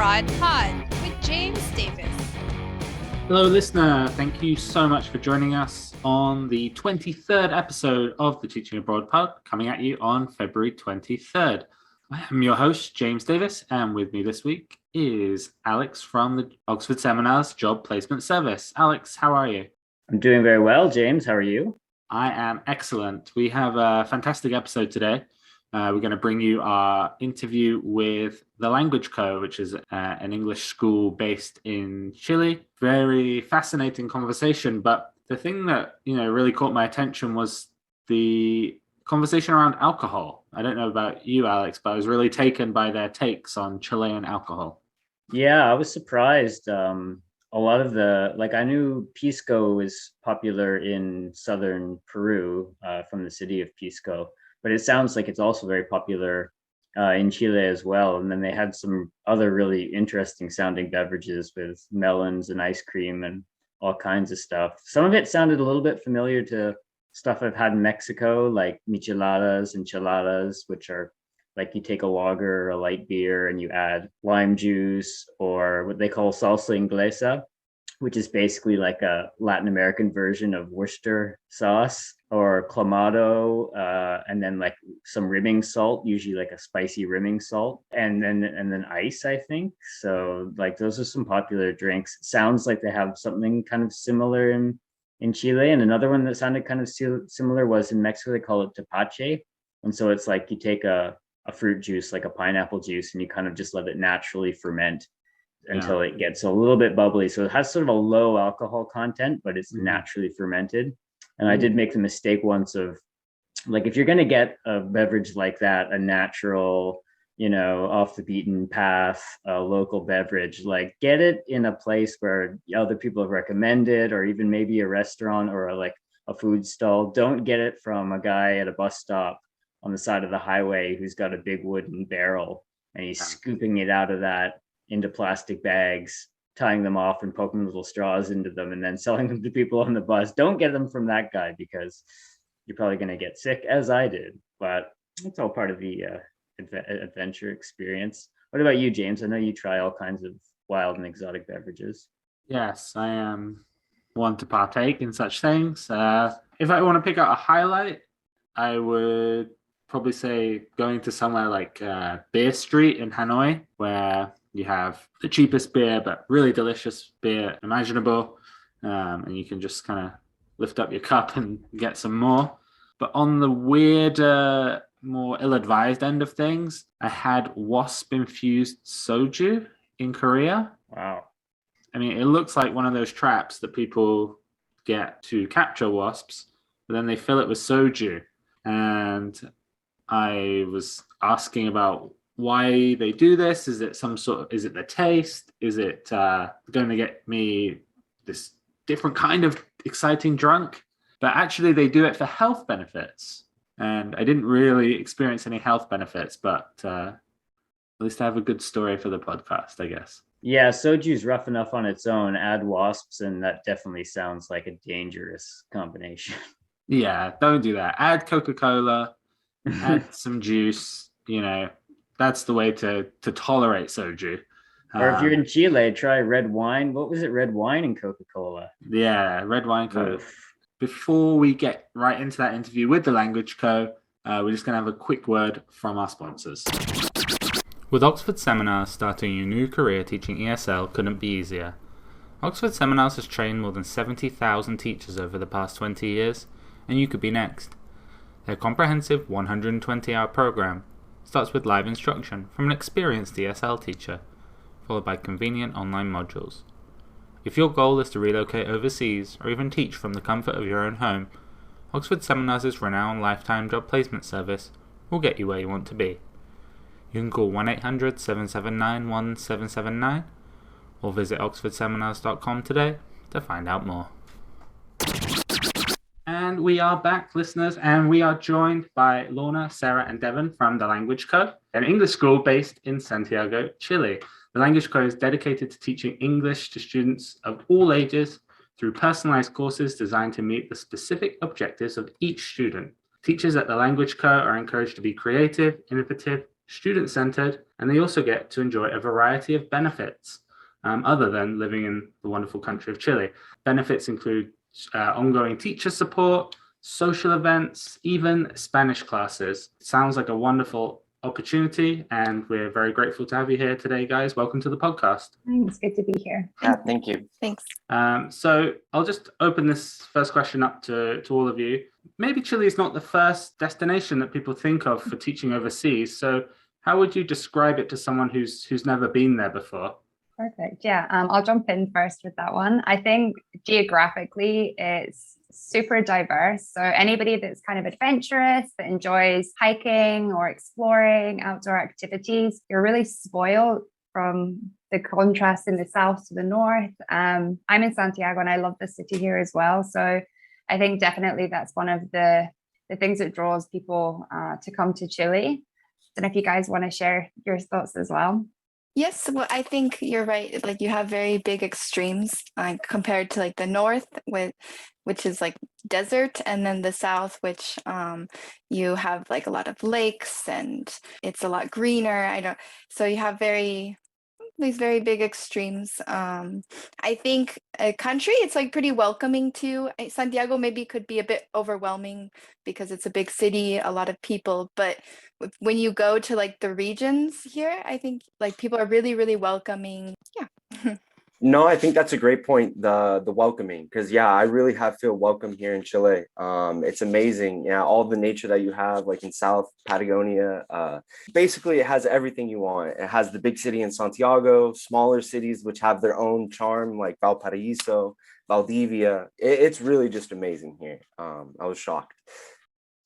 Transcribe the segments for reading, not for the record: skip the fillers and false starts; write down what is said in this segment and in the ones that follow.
Abroad Pod with James Davis. Hello, listener. Thank you so much for joining us on the 23rd episode of the Teaching Abroad Pod, coming at you on February 23rd. I am your host, James Davis, and with me this week is Alex from the Oxford Seminars Job Placement Service. Alex, how are you? I'm doing very well, James. How are you? I am excellent. We have a fantastic episode today. We're going to bring you our interview with the Language Co., which is an English school based in Chile. Very fascinating conversation. But the thing that really caught my attention was the conversation around alcohol. I don't know about you, Alex, but I was really taken by their takes on Chilean alcohol. Yeah, I was surprised. A lot of I knew Pisco was popular in southern Peru from the city of Pisco. But it sounds like it's also very popular in Chile as well. And then they had some other really interesting sounding beverages with melons and ice cream and all kinds of stuff. Some of it sounded a little bit familiar to stuff I've had in Mexico, like micheladas and enchiladas, which are like you take a lager or a light beer and you add lime juice or what they call salsa inglesa, which is basically like a Latin American version of Worcester sauce, or clamato, and then like some rimming salt, usually like a spicy rimming salt, and then ice, I think. So like those are some popular drinks. Sounds like they have something kind of similar in Chile. And another one that sounded kind of similar was in Mexico. They call it Tapache. And so it's like you take a fruit juice, like a pineapple juice, and you kind of just let it naturally ferment until it gets a little bit bubbly. So it has sort of a low alcohol content, but it's naturally fermented. And I did make the mistake once of, like, if you're going to get a beverage like that, a natural, off the beaten path, local beverage, like get it in a place where other people have recommended, or even maybe a restaurant or a food stall. Don't get it from a guy at a bus stop on the side of the highway who's got a big wooden barrel and he's scooping it out of that into plastic bags, tying them off and poking little straws into them and then selling them to people on the bus. Don't get them from that guy because you're probably going to get sick, as I did. But it's all part of the adventure experience. What about you, James? I know you try all kinds of wild and exotic beverages. Yes, I am one to partake in such things. If I want to pick out a highlight, I would probably say going to somewhere like Beer Street in Hanoi, where you have the cheapest beer, but really delicious beer imaginable. And you can just kind of lift up your cup and get some more. But on the weirder, more ill-advised end of things, I had Wasp Infused Soju in Korea. Wow. I mean, it looks like one of those traps that people get to capture wasps, but then they fill it with soju. And I was asking about why they do this. Is it is it the taste? Is it going to get me this different kind of exciting drunk? But actually they do it for health benefits. And I didn't really experience any health benefits, but at least I have a good story for the podcast, I guess. Yeah, soju's rough enough on its own. Add wasps, and that definitely sounds like a dangerous combination. Yeah, don't do that. Add Coca-Cola, add some juice, that's the way to tolerate soju. Or if you're in Chile, try red wine. What was it? Red wine and Coca-Cola. Yeah, red wine Coke. Before we get right into that interview with the Language Co., we're just going to have a quick word from our sponsors. With Oxford Seminars, starting your new career teaching ESL couldn't be easier. Oxford Seminars has trained more than 70,000 teachers over the past 20 years, and you could be next. Their comprehensive 120-hour program starts with live instruction from an experienced ESL teacher, followed by convenient online modules. If your goal is to relocate overseas or even teach from the comfort of your own home, Oxford Seminars' renowned lifetime job placement service will get you where you want to be. You can call 1-800-779-1779 or visit oxfordseminars.com today to find out more. And we are back, listeners, and we are joined by Lorna, Sarah, and Devon from the Language Co., an English school based in Santiago, Chile. The Language Co. is dedicated to teaching English to students of all ages through personalized courses designed to meet the specific objectives of each student. Teachers at the Language Co. are encouraged to be creative, innovative, student-centered, and they also get to enjoy a variety of benefits other than living in the wonderful country of Chile. Benefits include ongoing teacher support, social events, even Spanish classes. Sounds like a wonderful opportunity, and we're very grateful to have you here today, guys. Welcome to the podcast. It's good to be here. Thank you. Thanks. So I'll just open this first question up to all of you. Maybe Chile is not the first destination that people think of for teaching overseas. So how would you describe it to someone who's never been there before? Perfect. Yeah, I'll jump in first with that one. I think geographically it's super diverse. So anybody that's kind of adventurous, that enjoys hiking or exploring outdoor activities, you're really spoiled from the contrast in the south to the north. I'm in Santiago and I love the city here as well. So I think definitely that's one of the things that draws people to come to Chile. I don't know if you guys want to share your thoughts as well. Yes, well, I think you're right. Like you have very big extremes compared to like the north, which is like desert, and then the south, which you have like a lot of lakes and it's a lot greener. So you have these very big extremes. I think a country, it's like pretty welcoming too. Santiago maybe could be a bit overwhelming because it's a big city, a lot of people, but when you go to like the regions here, I think like people are really, really welcoming. Yeah. No, I think that's a great point, the welcoming, because yeah, I really have feel welcome here in Chile. It's amazing. Yeah, all the nature that you have, like in South Patagonia. Basically, it has everything you want. It has the big city in Santiago, smaller cities which have their own charm, like Valparaiso, Valdivia. It's really just amazing here. I was shocked.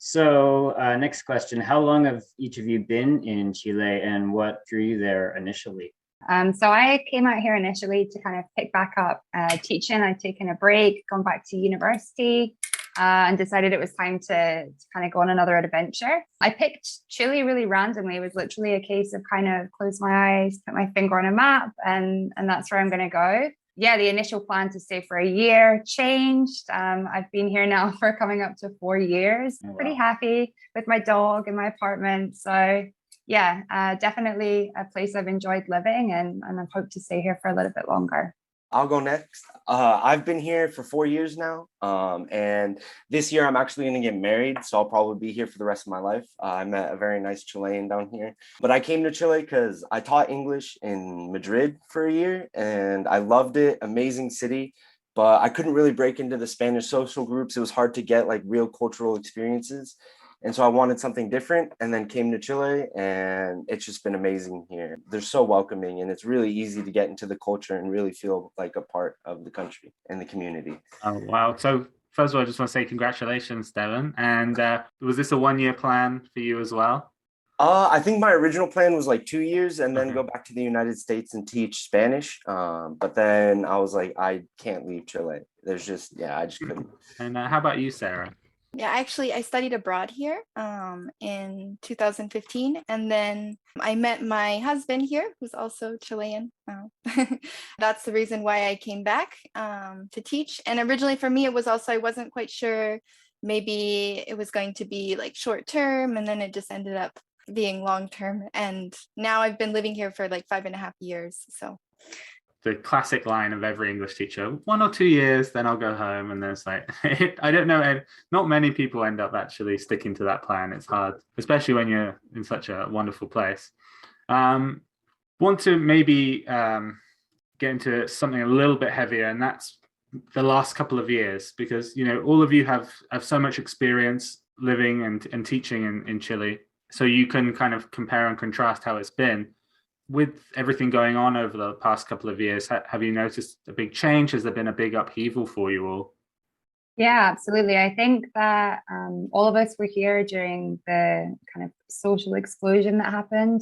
So next question, how long have each of you been in Chile and what drew you there initially? So I came out here initially to kind of pick back up teaching. I'd taken a break, gone back to university, and decided it was time to kind of go on another adventure. I picked Chile really randomly. It was literally a case of kind of close my eyes, put my finger on a map, and that's where I'm going to go. Yeah, the initial plan to stay for a year changed. I've been here now for coming up to 4 years. Oh, wow. Pretty happy with my dog and my apartment. So yeah, definitely a place I've enjoyed living and I've hoped to stay here for a little bit longer. I'll go next. I've been here for 4 years now. And this year I'm actually going to get married. So I'll probably be here for the rest of my life. I met a very nice Chilean down here. But I came to Chile because I taught English in Madrid for a year and I loved it. Amazing city. But I couldn't really break into the Spanish social groups. It was hard to get like real cultural experiences. And so I wanted something different and then came to Chile and it's just been amazing here. They're so welcoming and it's really easy to get into the culture and really feel like a part of the country and the community. Oh, wow. So first of all, I just want to say congratulations, Devon. And was this a 1 year plan for you as well? I think my original plan was like 2 years and then go back to the United States and teach Spanish. But then I was like, I can't leave Chile. I just couldn't. And how about you, Sarah? Yeah, actually, I studied abroad here in 2015, and then I met my husband here, who's also Chilean. That's the reason why I came back to teach. And originally for me, it was also, I wasn't quite sure, maybe it was going to be like short term, and then it just ended up being long term. And now I've been living here for like 5.5 years, so. The classic line of every English teacher, 1 or 2 years, then I'll go home. And there's like, I don't know, not many people end up actually sticking to that plan. It's hard, especially when you're in such a wonderful place. Want to maybe get into something a little bit heavier, and that's the last couple of years, because, you know, all of you have so much experience living and teaching in Chile. So you can kind of compare and contrast how it's been. With everything going on over the past couple of years, have you noticed a big change? Has there been a big upheaval for you all? Yeah, absolutely. I think that all of us were here during the kind of social explosion that happened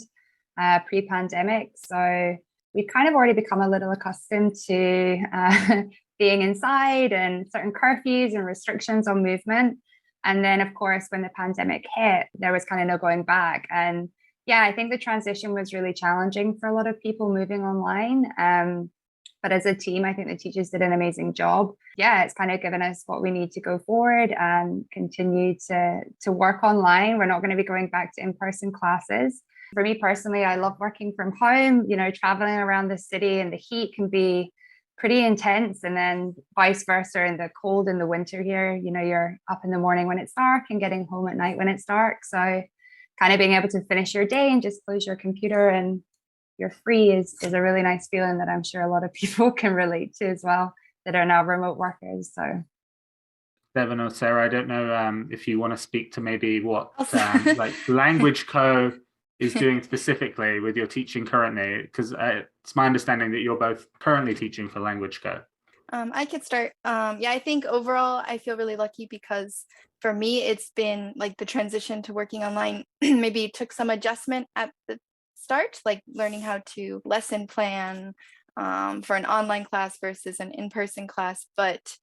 pre-pandemic. So we've kind of already become a little accustomed to being inside and certain curfews and restrictions on movement. And then, of course, when the pandemic hit, there was kind of no going back. And yeah, I think the transition was really challenging for a lot of people moving online. But as a team, I think the teachers did an amazing job. Yeah, it's kind of given us what we need to go forward and continue to work online. We're not going to be going back to in-person classes. For me personally, I love working from home. You know, traveling around the city and the heat can be pretty intense, and then vice versa in the cold in the winter here. You know, you're up in the morning when it's dark and getting home at night when it's dark. So kind of being able to finish your day and just close your computer and you're free is a really nice feeling that I'm sure a lot of people can relate to as well that are now remote workers. So Devon or Sarah, I don't know if you want to speak to maybe what like Language Co is doing specifically with your teaching currently, because it's my understanding that you're both currently teaching for Language Co. I could start. Yeah, I think overall I feel really lucky because for me it's been like the transition to working online maybe took some adjustment at the start, like learning how to lesson plan for an online class versus an in-person class. But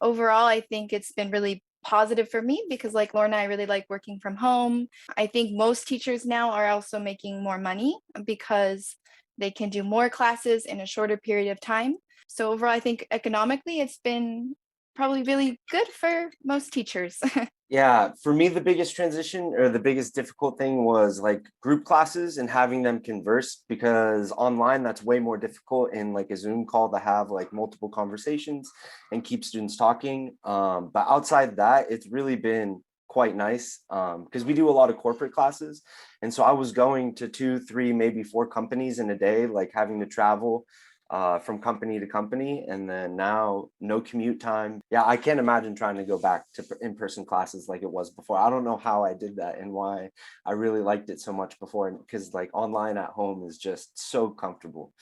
overall, I think it's been really positive for me because like Lorna, I really like working from home. I think most teachers now are also making more money because they can do more classes in a shorter period of time. So overall, I think economically, it's been probably really good for most teachers. Yeah, for me, the biggest transition or the biggest difficult thing was like group classes and having them converse, because online that's way more difficult in like a Zoom call to have like multiple conversations and keep students talking. But outside that, it's really been quite nice because we do a lot of corporate classes. And so I was going to 2, 3, maybe 4 companies in a day, like having to travel from company to company, and then now no commute time. Yeah, I can't imagine trying to go back to in-person classes like it was before. I don't know how I did that and why I really liked it so much before, because like online at home is just so comfortable.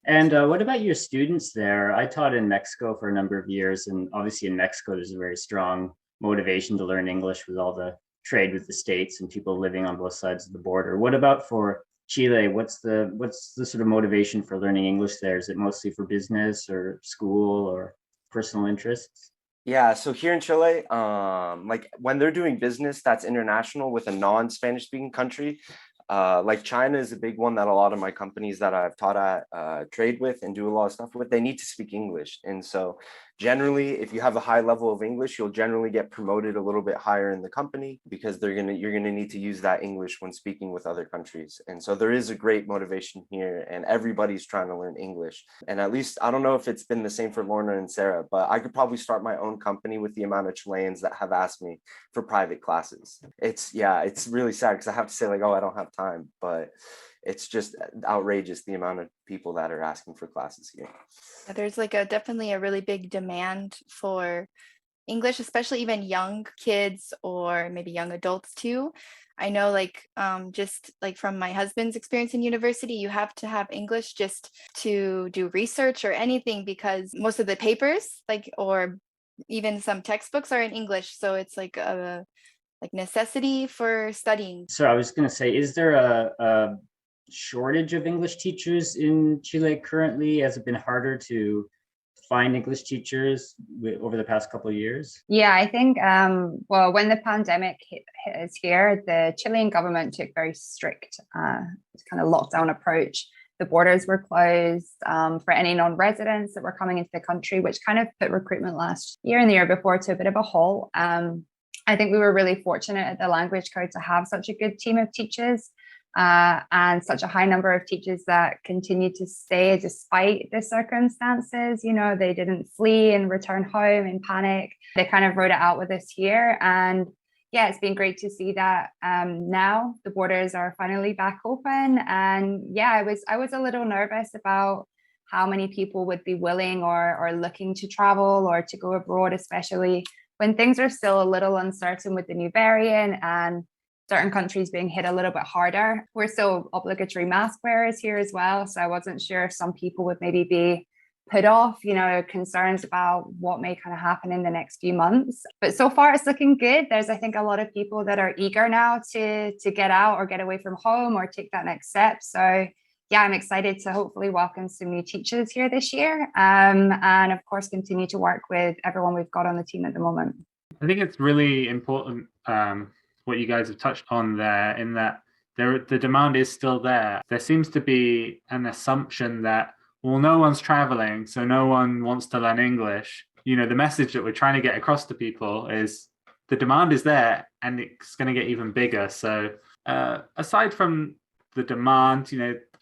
And what about your students there? I taught in Mexico for a number of years, and obviously in Mexico there's a very strong motivation to learn English with all the trade with the States and people living on both sides of the border. What about for Chile? What's the sort of motivation for learning English there? Is it mostly for business or school or personal interests? Yeah, so here in Chile, like when they're doing business that's international with a non-Spanish speaking country, like China is a big one that a lot of my companies that I've taught at trade with and do a lot of stuff with, they need to speak English. And so generally, if you have a high level of English, you'll generally get promoted a little bit higher in the company because you're gonna need to use that English when speaking with other countries. And so there is a great motivation here, and everybody's trying to learn English. And at least I don't know if it's been the same for Lorna and Sarah, but I could probably start my own company with the amount of Chileans that have asked me for private classes. It's really sad because I have to say like, oh, I don't have time, but it's just outrageous the amount of people that are asking for classes here. There's like definitely a really big demand for English, especially even young kids or maybe young adults too. I know like just like from my husband's experience in university, you have to have English just to do research or anything because most of the papers like or even some textbooks are in English. So it's like a necessity for studying. So I was going to say, is there a shortage of English teachers in Chile currently? Has it been harder to find English teachers over the past couple of years? Yeah, I think, well, when the pandemic hit us here, the Chilean government took very strict kind of lockdown approach. The borders were closed for any non-residents that were coming into the country, which kind of put recruitment last year and the year before to a bit of a halt. I think we were really fortunate at the Language Co to have such a good team of teachers and such a high number of teachers that continue to stay despite the circumstances. You know, they didn't flee and return home in panic. They kind of wrote it out with us here. And yeah, it's been great to see that now the borders are finally back open. And yeah, I was a little nervous about how many people would be willing or looking to travel or to go abroad, especially when things are still a little uncertain with the new variant and certain countries being hit a little bit harder. We're still obligatory mask wearers here as well. So I wasn't sure if some people would maybe be put off, you know, concerns about what may kind of happen in the next few months. But so far it's looking good. There's, I think, a lot of people that are eager now to get out or get away from home or take that next step. So yeah, I'm excited to hopefully welcome some new teachers here this year. And of course, continue to work with everyone we've got on the team at the moment. I think it's really important what you guys have touched on there, in that the demand is still there. There seems to be an assumption that well, no one's traveling, so no one wants to learn English. You know, the message that we're trying to get across to people is the demand is there and it's going to get even bigger. So aside from the demand,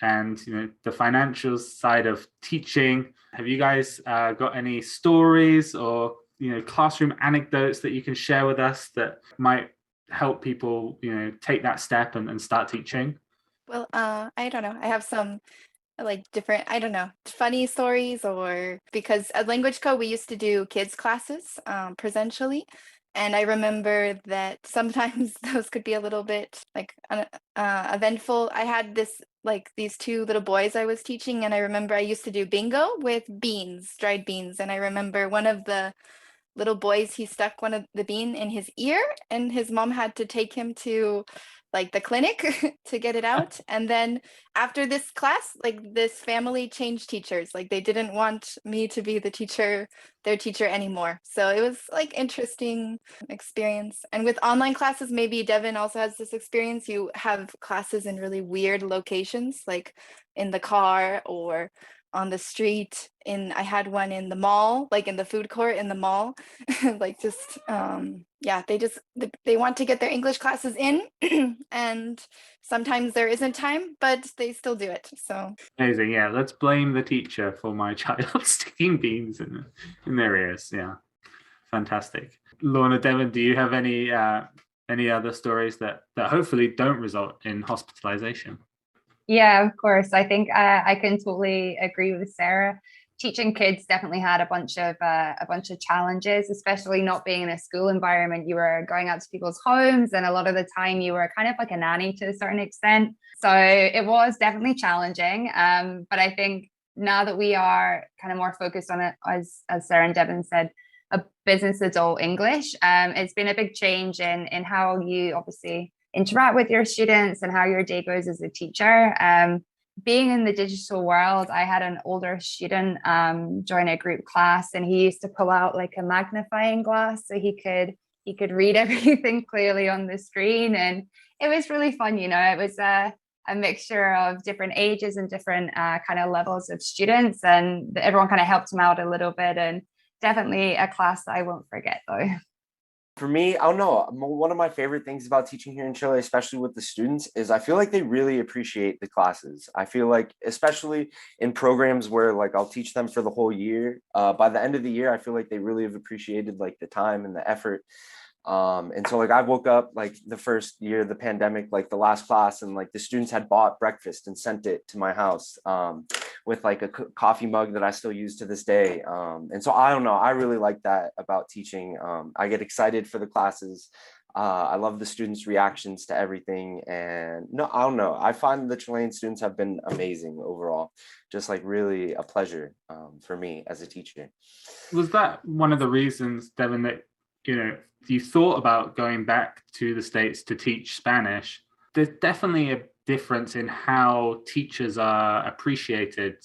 and the financial side of teaching, have you guys got any stories or classroom anecdotes that you can share with us that might help people take that step and start teaching? Well, I don't know. I have some like different, I don't know, funny stories, or because at Language Co we used to do kids classes presentially. And I remember that sometimes those could be a little bit like eventful. I had these two little boys I was teaching, and I remember I used to do bingo with beans, dried beans. And I remember one of the little boys, he stuck one of the bean in his ear, and his mom had to take him to like the clinic to get it out. And then after this class, like this family changed teachers. Like they didn't want me to be their teacher anymore. So it was like interesting experience. And with online classes, maybe Devon also has this experience. You have classes in really weird locations, like in the car or on the street. I had one in the mall, like in the food court in the mall. Like just they want to get their English classes in and sometimes there isn't time, but they still do it. So amazing. Yeah, let's blame the teacher for my child sticking beans in their ears. Yeah, fantastic. Lorna, Devon, do you have any other stories that hopefully don't result in hospitalization? Yeah, of course. I think I can totally agree with Sarah. Teaching kids definitely had a bunch of challenges, especially not being in a school environment. You were going out to people's homes, and a lot of the time you were kind of like a nanny to a certain extent. So it was definitely challenging. But I think now that we are kind of more focused on it, as Sarah and Devon said, a business adult English, it's been a big change in how you obviously interact with your students and how your day goes as a teacher. Being in the digital world, I had an older student join a group class, and he used to pull out like a magnifying glass so he could read everything clearly on the screen. And it was really fun. It was a mixture of different ages and different kind of levels of students, and everyone kind of helped him out a little bit. And definitely a class that I won't forget though. For me, I don't know. One of my favorite things about teaching here in Chile, especially with the students, is I feel like they really appreciate the classes. I feel like, especially in programs where like I'll teach them for the whole year, by the end of the year, I feel like they really have appreciated like the time and the effort. And so like I woke up like the first year of the pandemic, like the last class, and like the students had bought breakfast and sent it to my house with like a coffee mug that I still use to this day. And so I don't know, I really like that about teaching. I get excited for the classes. I love the students' reactions to everything. And no, I don't know, I find the Chilean students have been amazing overall. Just like really a pleasure for me as a teacher. Was that one of the reasons, Devon, that you thought about going back to the States to teach Spanish? There's definitely a difference in how teachers are appreciated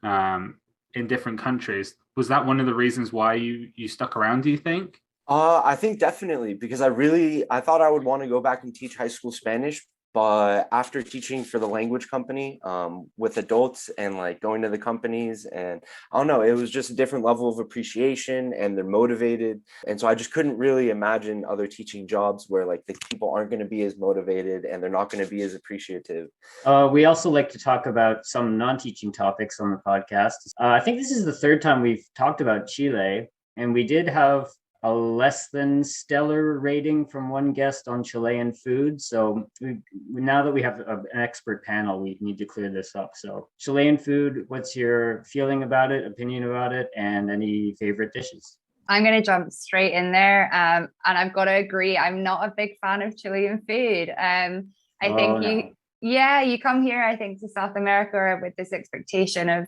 in different countries. Was that one of the reasons why you stuck around, do you think? I think definitely, because I thought I would want to go back and teach high school Spanish, but after teaching for the language company with adults and like going to the companies, and I don't know, it was just a different level of appreciation, and they're motivated. And so I just couldn't really imagine other teaching jobs where like the people aren't going to be as motivated and they're not going to be as appreciative. We also like to talk about some non-teaching topics on the podcast. I think this is the third time we've talked about Chile, and we did have a less than stellar rating from one guest on Chilean food. So now that we have an expert panel, we need to clear this up. So Chilean food, what's your feeling about it, opinion about it, and any favorite dishes? I'm going to jump straight in there. And I've got to agree, I'm not a big fan of Chilean food. You come here, I think, to South America with this expectation of,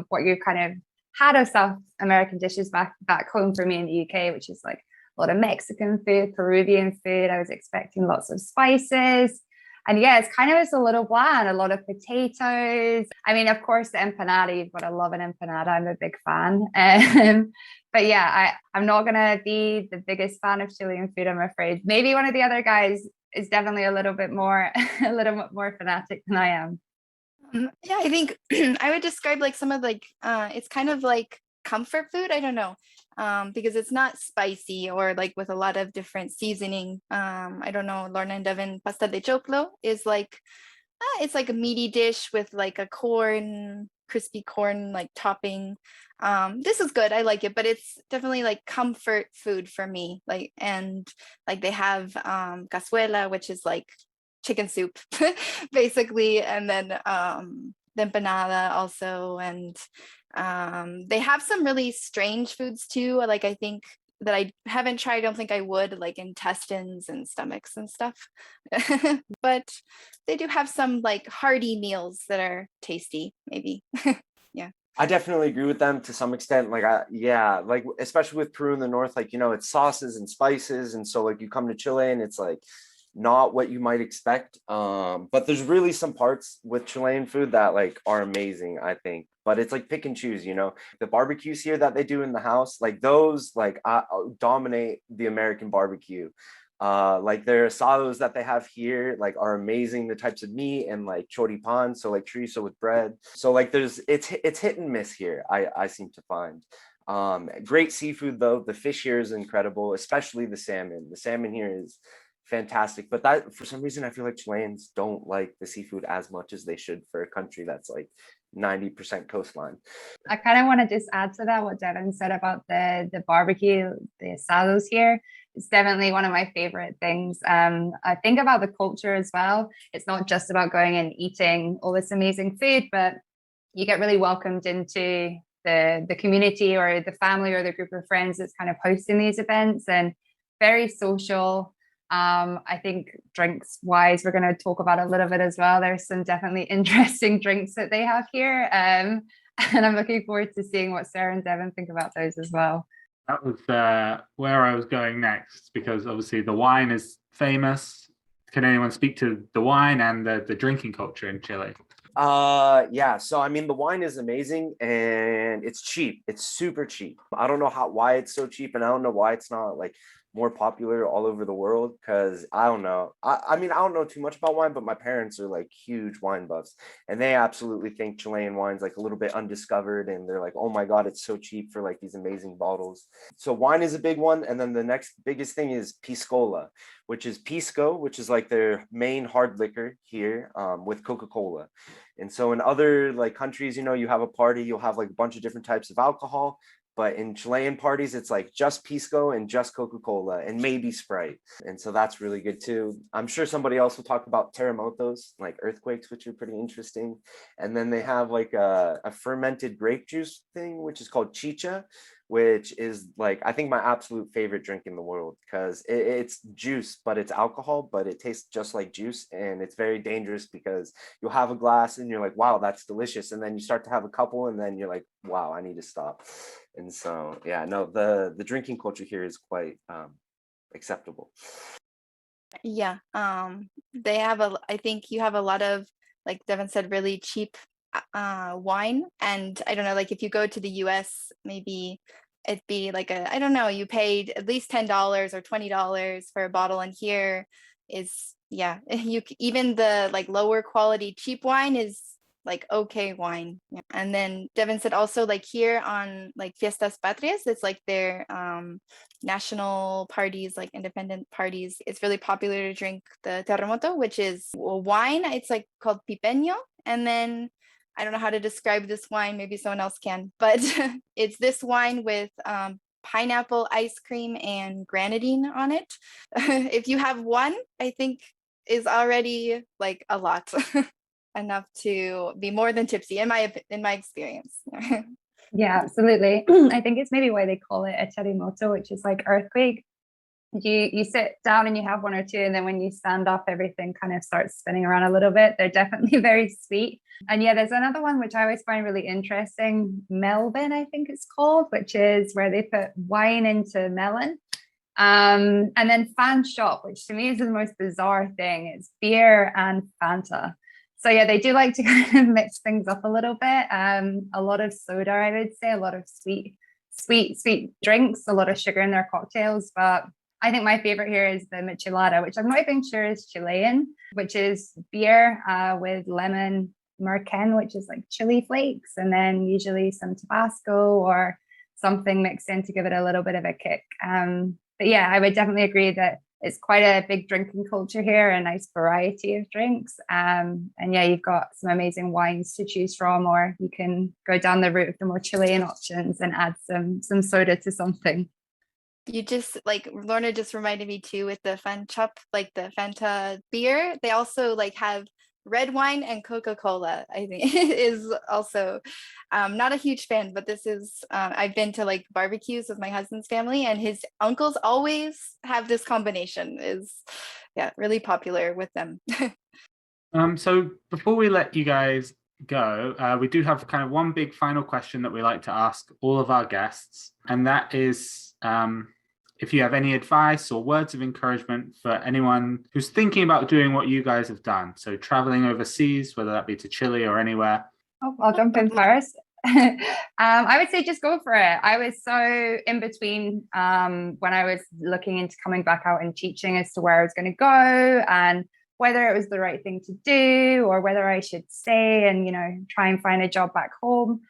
what you kind of had of South American dishes back home for me in the UK, which is like a lot of Mexican food, Peruvian food. I was expecting lots of spices. And yeah, it's kind of just a little bland, a lot of potatoes. I mean, of course, the empanada, you've got to love an empanada. I'm a big fan. But yeah, I'm not going to be the biggest fan of Chilean food, I'm afraid. Maybe one of the other guys is definitely a little bit more fanatic than I am. Yeah, I think I would describe like some of like it's kind of like comfort food. I don't know. Because it's not spicy or like with a lot of different seasoning. I don't know, Lorna and Devon, pasta de choclo is like it's like a meaty dish with like a corn, crispy corn like topping. This is good. I like it, but it's definitely like comfort food for me. Like, and like they have cazuela, which is like chicken soup basically, and then the empanada also, and they have some really strange foods too. Like I think that I haven't tried, I don't think I would, like intestines and stomachs and stuff. But they do have some like hearty meals that are tasty, maybe. Yeah. I definitely agree with them to some extent. Like, yeah, like especially with Peru in the north, like, you know, it's sauces and spices. And so like you come to Chile and it's like not what you might expect. But there's really some parts with Chilean food that like are amazing, I think. But it's like pick and choose, you know, the barbecues here that they do in the house, like those like dominate the American barbecue. Like their asados that they have here like are amazing, the types of meat and like choripan, so like chorizo with bread. So like there's it's hit and miss here, I seem to find. Great seafood though, the fish here is incredible, especially the salmon here is fantastic. But that for some reason I feel like Chileans don't like the seafood as much as they should for a country that's like 90% coastline. I kind of want to just add to that what Devon said about the barbecue, the asados here. It's definitely one of my favorite things. I think about the culture as well. It's not just about going and eating all this amazing food, but you get really welcomed into the community or the family or the group of friends that's kind of hosting these events, and very social. I think drinks wise, we're going to talk about a little bit as well. There's some definitely interesting drinks that they have here. And I'm looking forward to seeing what Sarah and Devon think about those as well. That was where I was going next, because obviously the wine is famous. Can anyone speak to the wine and the drinking culture in Chile? Yeah, so I mean the wine is amazing and it's cheap. It's super cheap. I don't know why it's so cheap, and I don't know why it's not like more popular all over the world, because I don't know. I mean I don't know too much about wine, but my parents are like huge wine buffs and they absolutely think Chilean wine's like a little bit undiscovered, and they're like, oh my god, it's so cheap for like these amazing bottles. So wine is a big one, and then the next biggest thing is piscola, which is pisco, which is like their main hard liquor here, with Coca-Cola. And so in other like countries, you know, you have a party, you'll have like a bunch of different types of alcohol. But in Chilean parties, it's like just Pisco and just Coca-Cola and maybe Sprite. And so that's really good too. I'm sure somebody else will talk about terremotos, like earthquakes, which are pretty interesting. And then they have like a fermented grape juice thing, which is called chicha, which is like, I think my absolute favorite drink in the world, because it's juice, but it's alcohol, but it tastes just like juice. And it's very dangerous because you'll have a glass and you're like, wow, that's delicious. And then you start to have a couple and then you're like, wow, I need to stop. And so, yeah, no, the drinking culture here is quite acceptable. Yeah. They have I think you have a lot of, like Devon said, really cheap wine. And I don't know, like if you go to the US, maybe it'd be like I don't know, you paid at least $10 or $20 for a bottle, and here is, yeah, even the like lower quality cheap wine is like okay wine. Yeah. And then Devon said also like here on like Fiestas Patrias, it's like their national parties, like independent parties, it's really popular to drink the terremoto, which is wine. It's like called pipeño. And then I don't know how to describe this wine, maybe someone else can, but it's this wine with pineapple ice cream and grenadine on it. If you have one, I think is already like a lot. Enough to be more than tipsy in my experience. Yeah, absolutely. I think it's maybe why they call it a terremoto, which is like earthquake. You sit down and you have one or two, and then when you stand up, everything kind of starts spinning around a little bit. They're definitely very sweet. And yeah, there's another one which I always find really interesting, Melvin, I think it's called, which is where they put wine into melon. And then fan shop, which to me is the most bizarre thing. It's beer and Fanta. So yeah, they do like to kind of mix things up a little bit. A lot of soda, I would say, a lot of sweet drinks, a lot of sugar in their cocktails. But I think my favorite here is the michelada, which I'm not even sure is Chilean, which is beer with lemon, merken, which is like chili flakes, and then usually some Tabasco or something mixed in to give it a little bit of a kick. But yeah, I would definitely agree that it's quite a big drinking culture here, a nice variety of drinks. And yeah, you've got some amazing wines to choose from, or you can go down the route of the more Chilean options and add some soda to something. You just like Lorna just reminded me too with the Fanta, like the Fanta beer. They also like have red wine and Coca-Cola, I think is also not a huge fan, but this is I've been to like barbecues with my husband's family, and his uncles always have this combination. Is really popular with them. So before we let you guys go, we do have kind of one big final question that we like to ask all of our guests, and that is if you have any advice or words of encouragement for anyone who's thinking about doing what you guys have done, so traveling overseas, whether that be to Chile or anywhere. Oh, I'll jump in first. I would say just go for it. I was so in between when I was looking into coming back out and teaching as to where I was going to go and whether it was the right thing to do or whether I should stay and, try and find a job back home.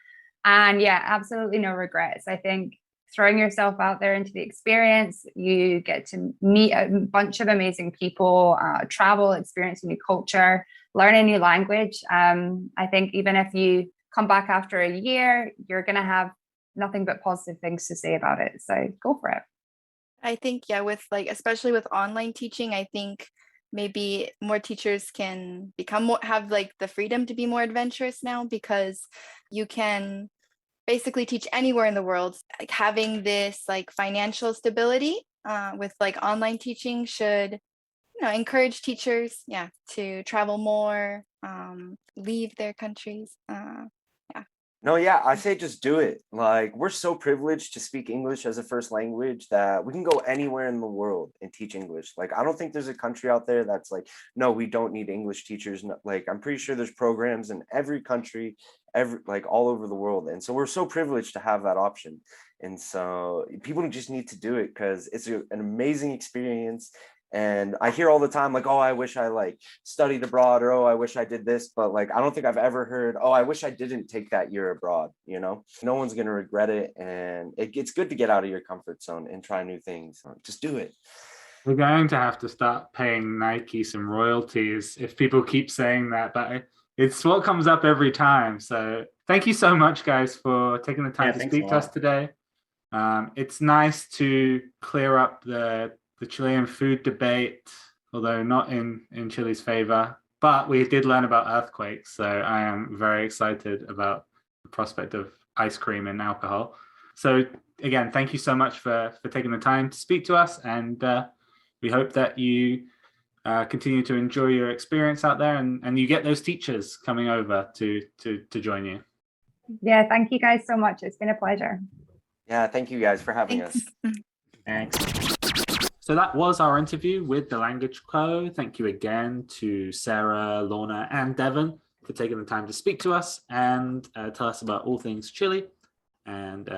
And yeah, absolutely no regrets. I think throwing yourself out there into the experience, you get to meet a bunch of amazing people, travel, experience a new culture, learn a new language. I think even if you come back after a year, you're going to have nothing but positive things to say about it. So go for it. I think, with especially with online teaching, I think maybe more teachers can have like the freedom to be more adventurous now, because you can basically teach anywhere in the world. Like having this like financial stability with like online teaching should encourage teachers to travel more, leave their countries. No, yeah, I say just do it. Like, we're so privileged to speak English as a first language that we can go anywhere in the world and teach English. Like, I don't think there's a country out there that's like, no, we don't need English teachers. Like, I'm pretty sure there's programs in every country, like all over the world. And so we're so privileged to have that option. And so people just need to do it because it's an amazing experience. And I hear all the time, like, oh, I wish I like studied abroad, or oh, I wish I did this. But like, I don't think I've ever heard, oh, I wish I didn't take that year abroad. No one's going to regret it. And it's good to get out of your comfort zone and try new things. Just do it. We're going to have to start paying Nike some royalties if people keep saying that, but it's what comes up every time. So thank you so much, guys, for taking the time to speak to us today. It's nice to clear up the Chilean food debate, although not in Chile's favor, but we did learn about earthquakes. So I am very excited about the prospect of ice cream and alcohol. So again, thank you so much for taking the time to speak to us. And we hope that you continue to enjoy your experience out there and you get those teachers coming over to join you. Yeah, thank you guys so much. It's been a pleasure. Yeah, thank you guys for having us. Thanks. So that was our interview with the Language Co. Thank you again to Sarah, Lorna, and Devon for taking the time to speak to us and tell us about all things Chile and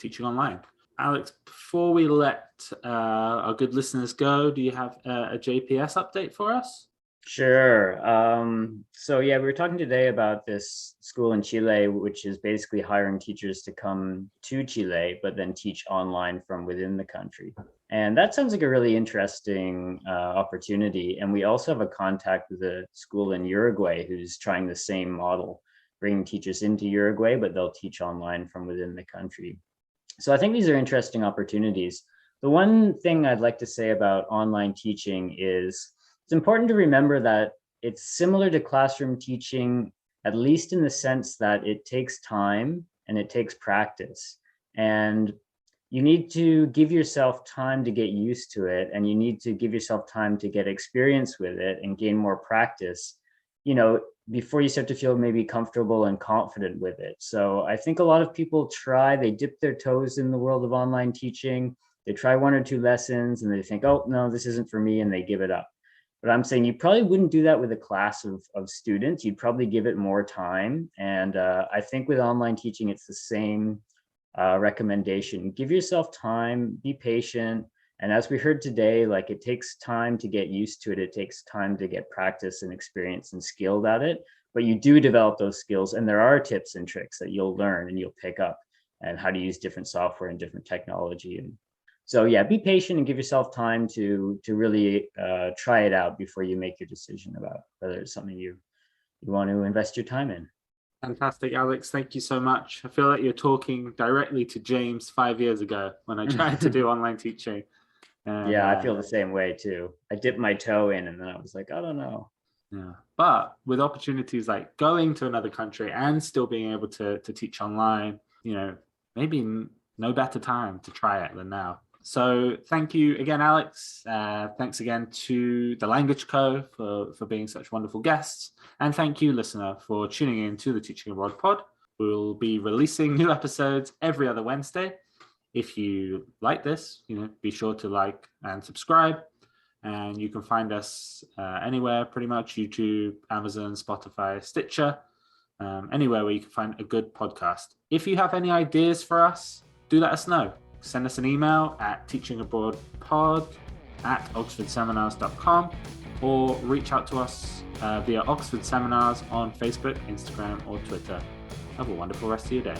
teaching online. Alex, before we let our good listeners go, do you have a JPS update for us? Sure. So yeah, we were talking today about this school in Chile, which is basically hiring teachers to come to Chile, but then teach online from within the country. And that sounds like a really interesting opportunity. And we also have a contact with a school in Uruguay who's trying the same model, bringing teachers into Uruguay, but they'll teach online from within the country. So I think these are interesting opportunities. The one thing I'd like to say about online teaching is it's important to remember that it's similar to classroom teaching, at least in the sense that it takes time and it takes practice. And you need to give yourself time to get used to it, and you need to give yourself time to get experience with it and gain more practice, before you start to feel maybe comfortable and confident with it. So I think a lot of people they dip their toes in the world of online teaching. They try one or two lessons and they think, oh, no, this isn't for me, and they give it up. But I'm saying you probably wouldn't do that with a class of students. You'd probably give it more time. And I think with online teaching, it's the same recommendation. Give yourself time, be patient, And as we heard today, like it takes time to get used to it. It takes time to get practice and experience and skilled at it. But you do develop those skills, and there are tips and tricks that you'll learn and you'll pick up, and how to use different software and different technology. And so, yeah, be patient and give yourself time to really try it out before you make your decision about whether it's something you want to invest your time in. Fantastic, Alex. Thank you so much. I feel like you're talking directly to James 5 years ago when I tried to do online teaching. And, yeah, I feel the same way too. I dipped my toe in and then I was like, I don't know. Yeah, but with opportunities like going to another country and still being able to teach online, maybe no better time to try it than now. So thank you again, Alex. Thanks again to the Language Co for being such wonderful guests. And thank you, listener, for tuning in to the Teaching Abroad pod. We'll be releasing new episodes every other Wednesday. If you like this, be sure to like and subscribe. And you can find us anywhere, pretty much: YouTube, Amazon, Spotify, Stitcher, anywhere where you can find a good podcast. If you have any ideas for us, do let us know. Send us an email at teachingabroadpod@oxfordseminars.com, or reach out to us via Oxford Seminars on Facebook, Instagram, or Twitter. Have a wonderful rest of your day.